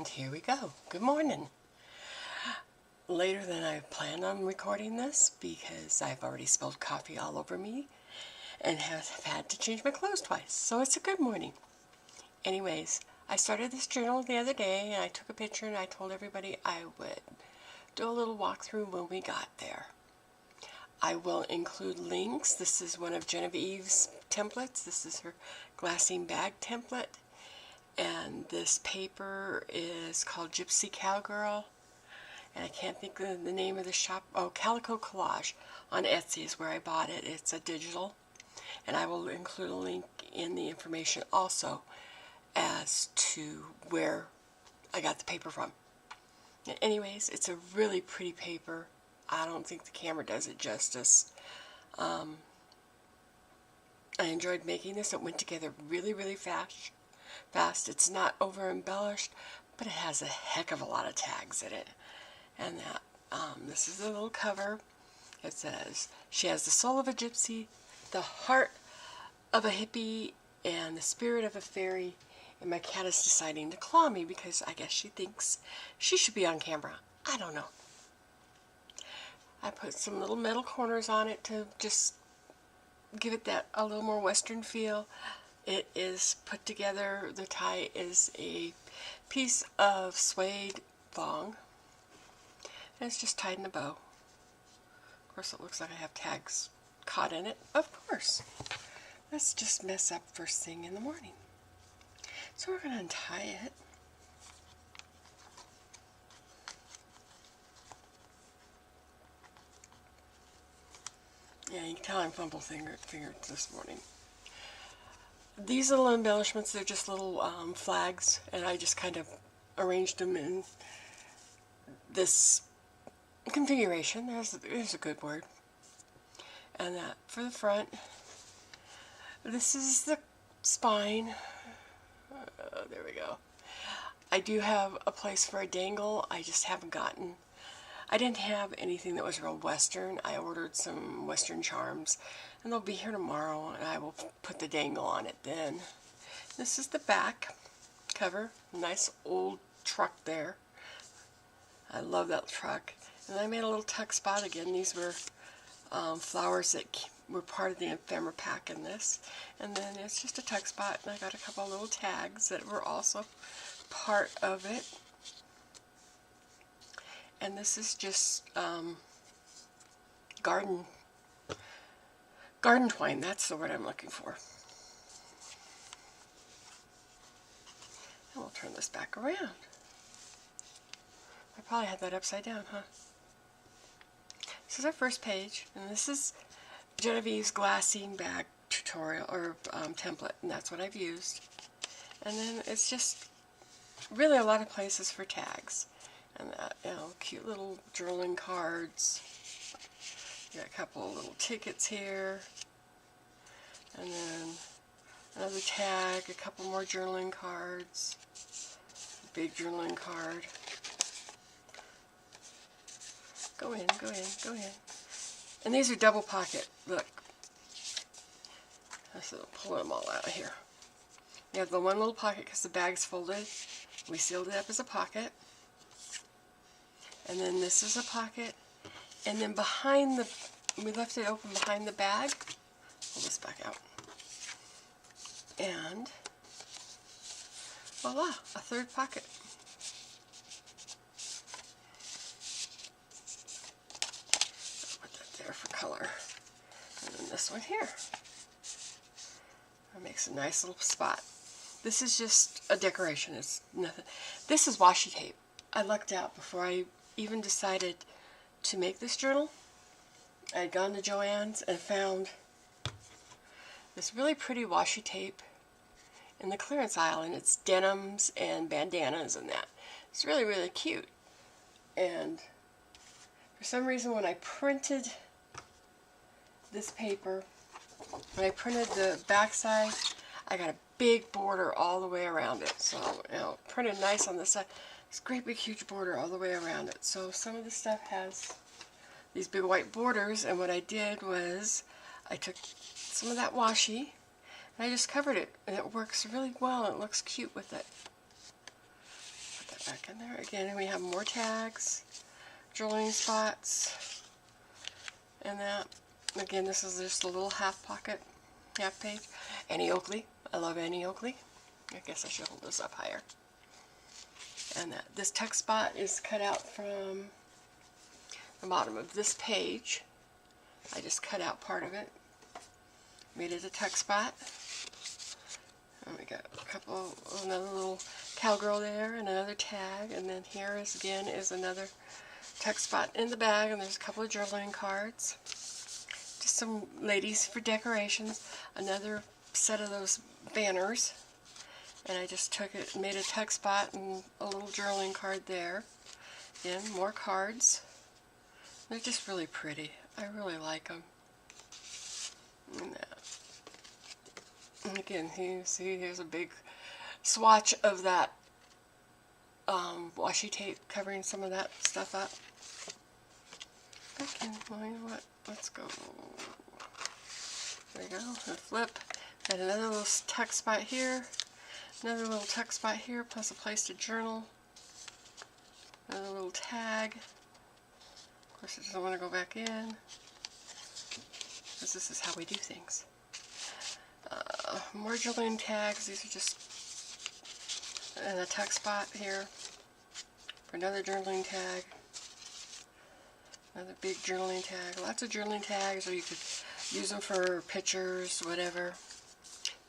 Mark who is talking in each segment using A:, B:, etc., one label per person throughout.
A: And here we go. Good morning. Later than I planned on recording this because I've already spilled coffee all over me and have had to change my clothes twice. So it's a good morning. Anyways, I started this journal the other day and I took a picture and I told everybody I would do a little walkthrough when we got there. I will include links. This is one of Jenofeve's templates. This is her glassine bag template. And this paper is called Gypsy Cowgirl. And I can't think of the name of the shop. Oh, Calico Collage on Etsy is where I bought it. It's a digital. And I will include a link in the information also as to where I got the paper from. Anyways, it's a really pretty paper. I don't think the camera does it justice. I enjoyed making this. It went together really, really fast. It's not over embellished, but it has a heck of a lot of tags in it. And that this is the little cover. It says, she has the soul of a gypsy, the heart of a hippie, and the spirit of a fairy. And my cat is deciding to claw me because I guess she thinks she should be on camera. I don't know. I put some little metal corners on it to just give it that a little more Western feel. It is put together, the tie is a piece of suede thong, and it's just tied in a bow. Of course it looks like I have tags caught in it, of course. Let's just mess up first thing in the morning. So we're going to untie it. Yeah, you can tell I'm fumble fingered this morning. These little embellishments, they're just little flags, and I just kind of arranged them in this configuration. There's a good word. And that for the front. This is the spine. There we go. I do have a place for a dangle. I just haven't gotten. I didn't have anything that was real Western. I ordered some Western charms, and they'll be here tomorrow, and I will put the dangle on it then. This is the back cover. Nice old truck there. I love that truck. And I made a little tuck spot again. These were flowers that were part of the ephemera pack in this. And then it's just a tuck spot, and I got a couple of little tags that were also part of it. And this is just garden twine. That's the word I'm looking for. And we'll turn this back around. I probably had that upside down, huh? This is our first page, and this is Jenofeve's glassine bag tutorial or template, and that's what I've used. And then it's just really a lot of places for tags. And cute little journaling cards. Got a couple of little tickets here. And then another tag, a couple more journaling cards. Big journaling card. Go in, go in, go in. And these are double pocket. Look. So pull them all out of here. You have the one little pocket because the bag's folded. We sealed it up as a pocket. And then this is a pocket, and then behind we left it open behind the bag. Pull this back out. And voila, a third pocket. I'll put that there for color. And then this one here. That makes a nice little spot. This is just a decoration. It's nothing. This is washi tape. I lucked out before I even decided to make this journal. I had gone to Joann's and found this really pretty washi tape in the clearance aisle, and it's denims and bandanas and that. It's really, really cute. And for some reason when I printed this paper, when I printed the backside, I got a big border all the way around it. So, printed nice on this side. This great big huge border all the way around it. So some of the stuff has these big white borders, and what I did was I took some of that washi and I just covered it, and it works really well and it looks cute with it. Put that back in there again, and we have more tags, drilling spots, and that. Again, this is just a little half pocket, half page. Annie Oakley. I love Annie Oakley. I guess I should hold this up higher. And that this text spot is cut out from the bottom of this page. I just cut out part of it, made it a text spot. And we got another little cowgirl there, and another tag, and then here is again is another text spot in the bag, and there's a couple of journaling cards. Just some ladies for decorations. Another set of those banners. And I just took it and made a text spot and a little journaling card there. Again, more cards. They're just really pretty. I really like them. And again, you see here's a big swatch of that washi tape covering some of that stuff up. Okay, well, you know what? Let's go. There you go. And flip. Got another little text spot here. Another little text spot here, plus a place to journal. Another little tag. Of course, it doesn't want to go back in, because this is how we do things. More journaling tags. These are just and a text spot here for another journaling tag. Another big journaling tag. Lots of journaling tags, or you could use them for pictures, whatever.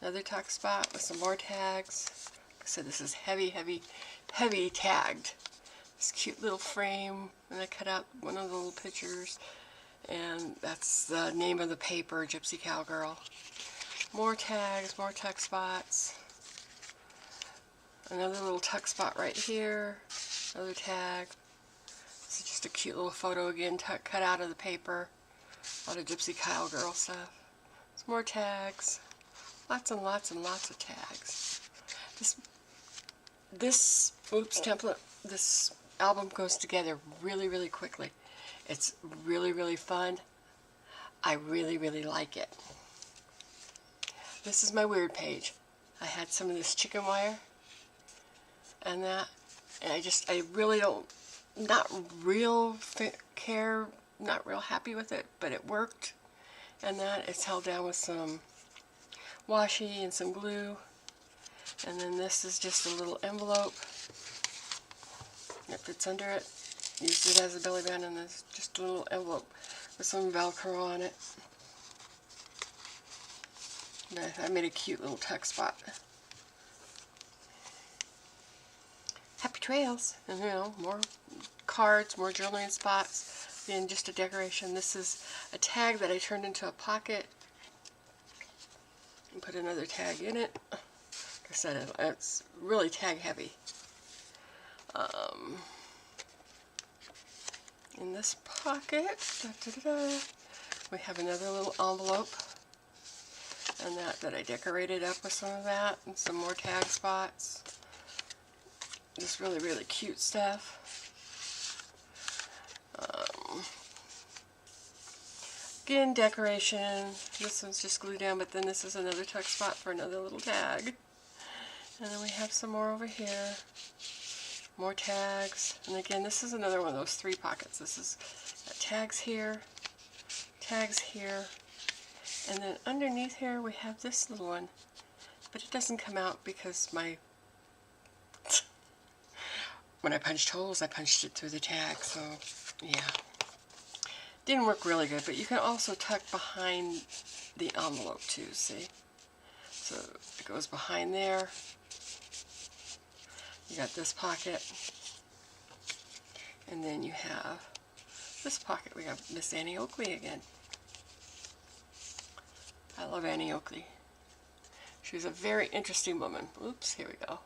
A: Another text spot with some more tags. Like I said, this is heavy, heavy, heavy tagged. This cute little frame, and I cut out one of the little pictures, and that's the name of the paper, Gypsy Cowgirl. More tags, more text spots. Another little text spot right here. Another tag. This is just a cute little photo again, cut out of the paper. A lot of Gypsy Cowgirl stuff. Some more tags. Lots and lots and lots of tags. This template, this album goes together really, really quickly. It's really, really fun. I really, really like it. This is my weird page. I had some of this chicken wire and that, and I really don't, not real happy with it, but it worked. And that it's held down with some washi and some glue. And then this is just a little envelope. It fits under it. Used it as a belly band, and there's just a little envelope with some Velcro on it. And I made a cute little text spot. Happy trails! And you know, more cards, more journaling spots, and just a decoration. This is a tag that I turned into a pocket and put another tag in it. Like I said, it's really tag heavy. In this pocket, we have another little envelope, and that I decorated up with some of that, and some more tag spots. Just really, really cute stuff. Again, decoration. This one's just glued down, but then this is another text spot for another little tag. And then we have some more over here. More tags. And again, this is another one of those 3 pockets. This is tags here, and then underneath here we have this little one. But it doesn't come out because when I punched holes, I punched it through the tag, so yeah. Didn't work really good, but you can also tuck behind the envelope too, see? So it goes behind there. You got this pocket, and then you have this pocket. We got Miss Annie Oakley again. I love Annie Oakley. She's a very interesting woman. Oops, here we go.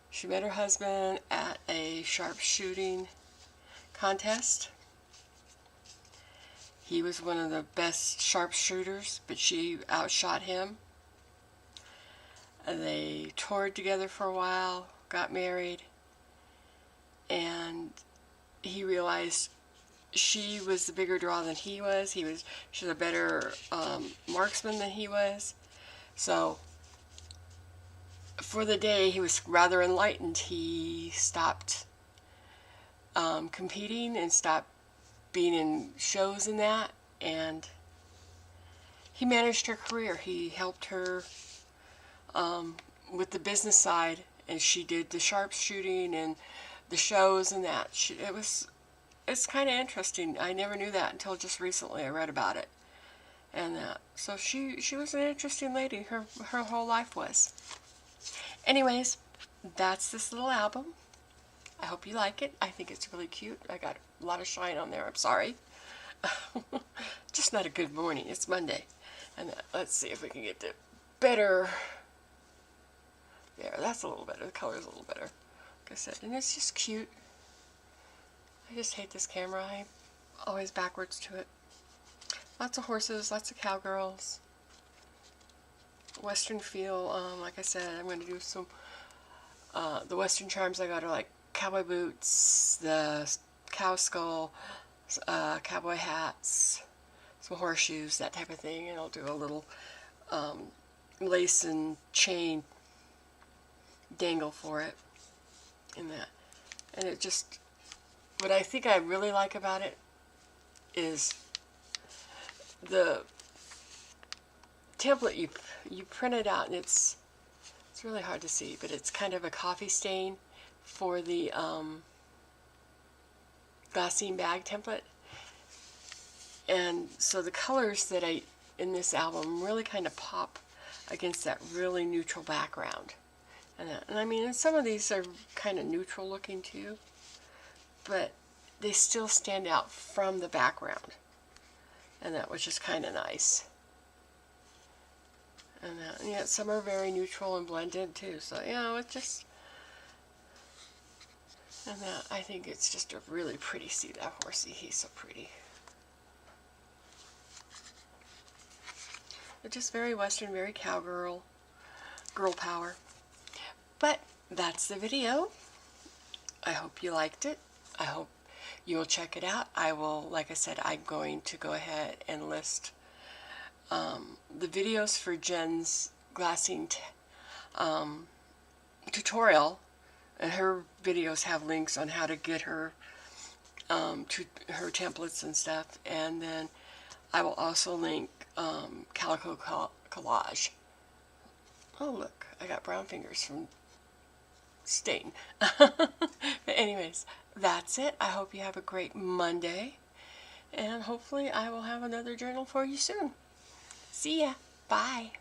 A: She met her husband at a sharpshooting contest. He was one of the best sharpshooters, but she outshot him. They toured together for a while, got married, and he realized she was the bigger draw than he was. She was a better marksman than he was. So for the day, he was rather enlightened. He stopped competing and stopped being in shows and that, and he managed her career. He helped her with the business side, and she did the sharpshooting and the shows and that. It's kind of interesting. I never knew that until just recently. I read about it, and so she was an interesting lady. Her whole life was. Anyways, that's this little album. I hope you like it. I think it's really cute. I got a lot of shine on there. I'm sorry. Just not a good morning. It's Monday. And let's see if we can get the better. There, that's a little better. The color's a little better. Like I said, and it's just cute. I just hate this camera. I'm always backwards to it. Lots of horses, lots of cowgirls. Western feel. Like I said, I'm going to do some. The Western charms I got are like cowboy boots, the cow skull, cowboy hats, some horseshoes, that type of thing, and I'll do a little lace and chain dangle for it in that. And it just, what I think I really like about it is the template. You print it out, and it's really hard to see, but it's kind of a coffee stain for the glassine bag template. And so the colors that in this album really kind of pop against that really neutral background. And I mean, some of these are kind of neutral looking too, but they still stand out from the background. And that was just kind of nice. And yet some are very neutral and blended too. So, you know, it just... And I think it's just a really pretty... See that horsey? He's so pretty. It's just very Western, very cowgirl. Girl power. But that's the video. I hope you liked it. I hope you'll check it out. I will, like I said, I'm going to go ahead and list the videos for Jen's glassine tutorial, and her videos have links on how to get her to her templates and stuff. And then I will also link Calico Collage. Oh look, I got brown fingers from stain. But anyways, that's it. I hope you have a great Monday, and hopefully I will have another journal for you soon. See ya. Bye.